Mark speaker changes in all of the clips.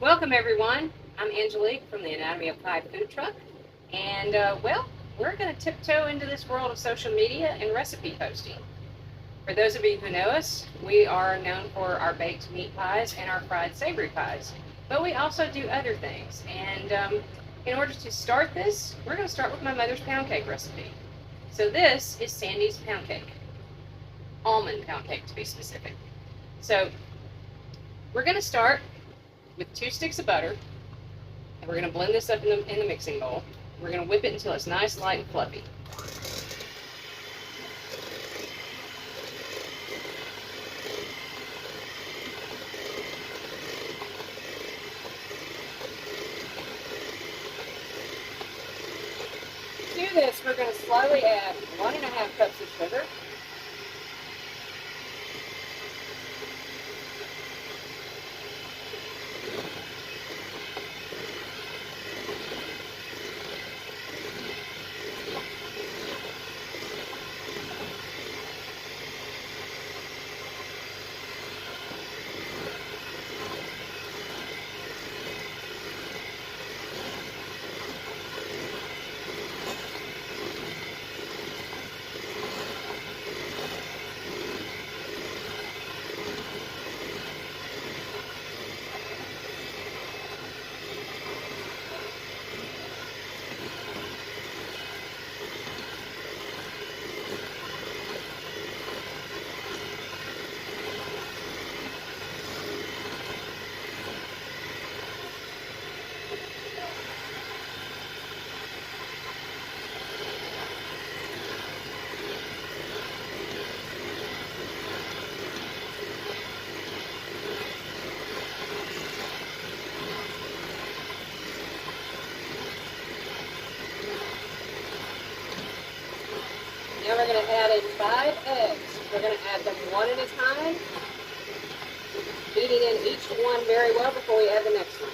Speaker 1: Welcome, everyone. I'm Angelique from the Anatomy of Pie food truck. And, we're going to tiptoe into this world of social media and recipe posting. For those of you who know us, we are known for our baked meat pies and our fried savory pies. But we also do other things. And in order to start this, we're going to start with my mother's pound cake recipe. So this is Sandy's pound cake, almond pound cake to be specific. So we're going to start with 2 sticks of butter, and we're going to blend this up in the mixing bowl. We're going to whip it until it's nice, light, and fluffy. To this, we're going to slowly add 1.5 cups of sugar, now we're going to add in 5 eggs. We're going to add them one at a time, beating in each one very well before we add the next one.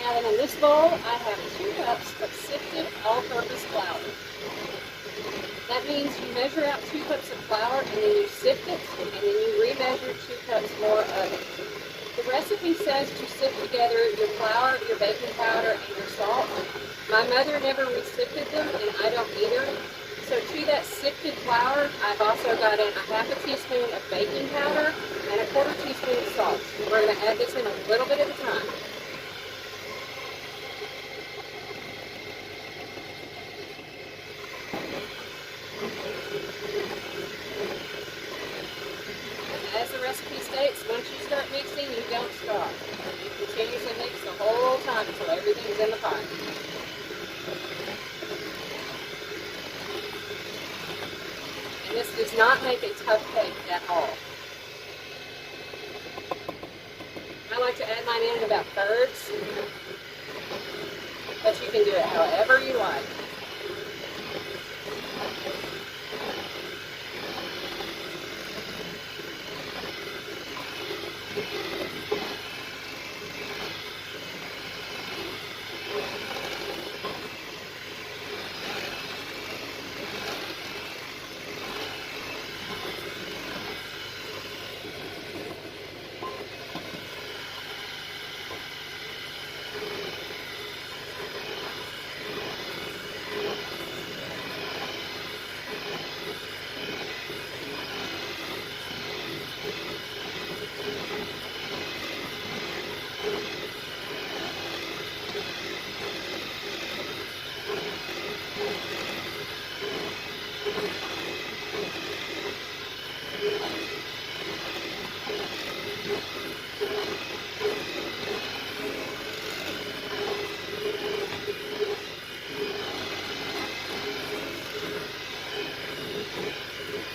Speaker 1: Now then in this bowl, I have 2 cups of sifted all-purpose flour. That means you measure out 2 cups of flour and then you sift it and then you remeasure 2 cups more of it. The recipe says to sift together your flour, your baking powder, and your salt. My mother never re-sifted them and I don't either. So to that sifted flour, I've also got in a 1/2 teaspoon of baking powder and a 1/4 teaspoon of salt. We're going to add this in a little bit at a time. As the recipe states, once you start mixing, you don't stop. You continuously mix the whole time until everything's in the pot. make a tough cake at all. I like to add mine in about thirds, but you can do it however you like.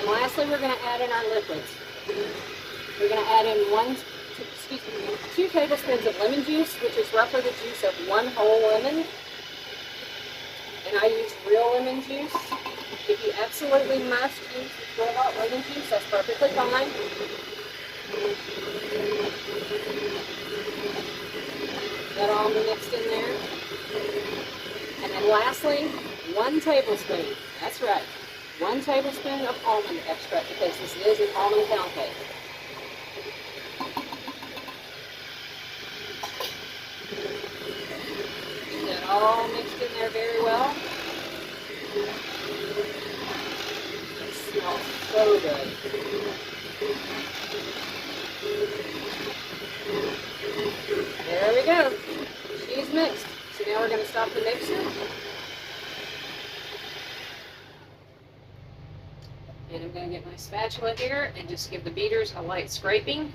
Speaker 1: And lastly, we're going to add in our liquids. We're going to add in 2 tablespoons of lemon juice, which is roughly the juice of 1 whole lemon. And I use real lemon juice. If you absolutely must use the store-bought lemon juice, that's perfectly fine. That all mixed in there. And then lastly, 1 tablespoon. That's right. 1 tablespoon of almond extract, because this is an almond pound cake. Get that all mixed in there very well. It smells so good. There we go. She's mixed. So now we're going to stop the mixer. And I'm going to get my spatula here and just give the beaters a light scraping.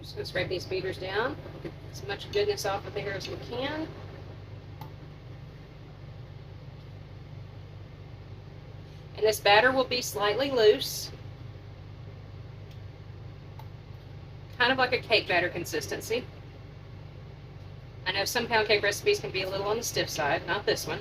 Speaker 1: Just going to scrape these beaters down. Get as much goodness off of there as we can. And this batter will be slightly loose. Kind of like a cake batter consistency. I know some pound cake recipes can be a little on the stiff side, not this one.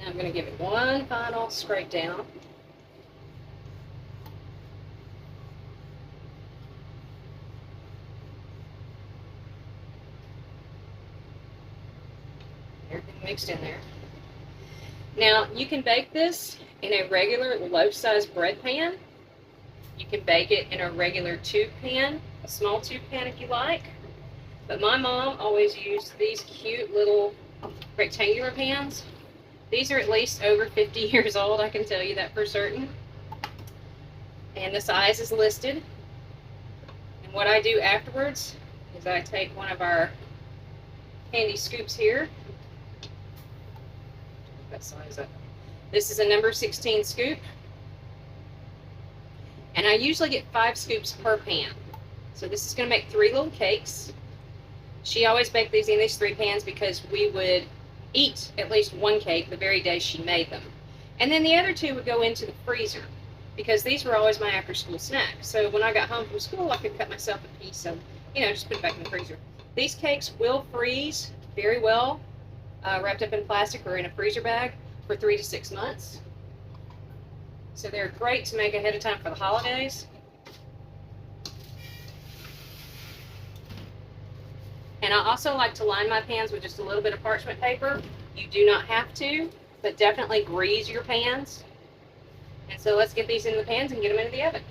Speaker 1: I'm going to give it one final scrape down. Everything mixed in there. Now, you can bake this in a regular loaf-sized bread pan. You can bake it in a regular tube pan, a small tube pan if you like. But my mom always used these cute little rectangular pans. These are at least over 50 years old, I can tell you that for certain. And the size is listed. And what I do afterwards is I take one of our candy scoops here. That size up. This is a number 16 scoop. And I usually get 5 scoops per pan. So this is going to make 3 little cakes. She always baked these in these 3 pans because we would eat at least 1 cake the very day she made them. And then the other 2 would go into the freezer because these were always my after school snack. So when I got home from school, I could cut myself a piece of, just put it back in the freezer. These cakes will freeze very well, wrapped up in plastic or in a freezer bag for 3 to 6 months. So they're great to make ahead of time for the holidays. And I also like to line my pans with just a little bit of parchment paper. You do not have to. but definitely grease your pans. And so let's get these in the pans and get them into the oven.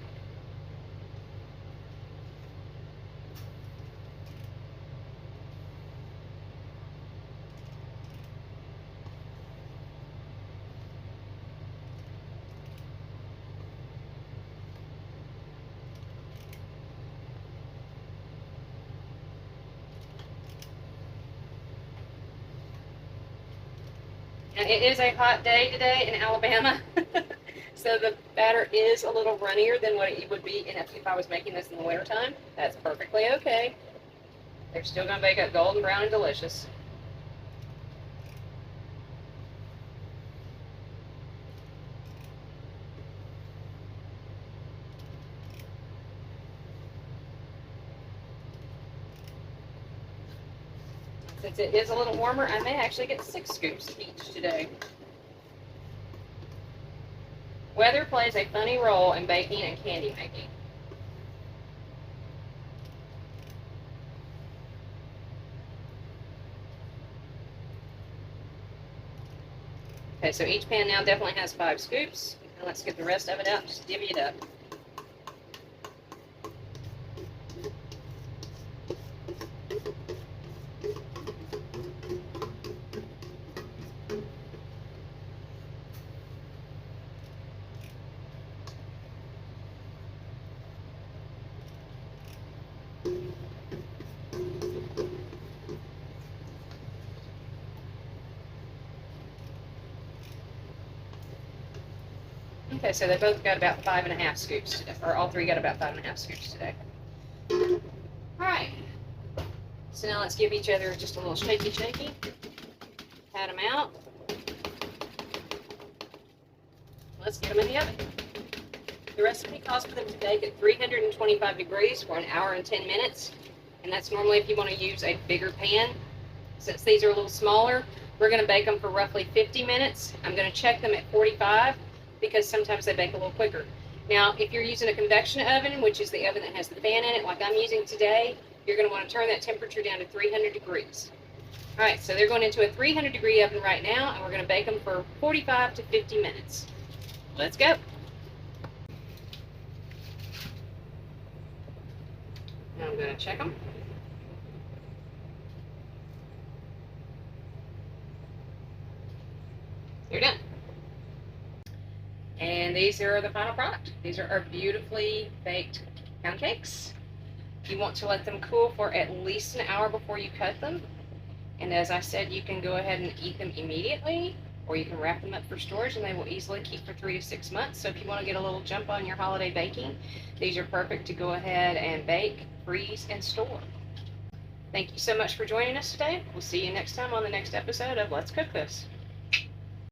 Speaker 1: Now, it is a hot day today in Alabama, so the batter is a little runnier than what it would be if I was making this in the wintertime. That's perfectly okay. They're still going to bake up golden brown and delicious. Since it is a little warmer, I may actually get 6 scoops each today. Weather plays a funny role in baking and candy making. Okay, so each pan now definitely has 5 scoops. And let's get the rest of it out and just divvy it up. Okay, so they both got about 5.5 scoops today, or all 3 got about 5.5 scoops today. All right, so now let's give each other just a little shaky. Pat them out. Let's get them in the oven. The recipe calls for them to bake at 325 degrees for an hour and 10 minutes, and that's normally if you want to use a bigger pan. Since these are a little smaller, we're going to bake them for roughly 50 minutes. I'm going to check them at 45 because sometimes they bake a little quicker. Now, if you're using a convection oven, which is the oven that has the fan in it, like I'm using today, you're going to want to turn that temperature down to 300 degrees. All right, so they're going into a 300 degree oven right now, and we're going to bake them for 45 to 50 minutes. Let's go. Now I'm going to check them. You're done. And these are the final product. These are our beautifully baked pound cakes. You want to let them cool for at least an hour before you cut them. And as I said, you can go ahead and eat them immediately, or you can wrap them up for storage and they will easily keep for 3 to 6 months. So if you want to get a little jump on your holiday baking, these are perfect to go ahead and bake, freeze, and store. Thank you so much for joining us today. We'll see you next time on the next episode of Let's Cook This.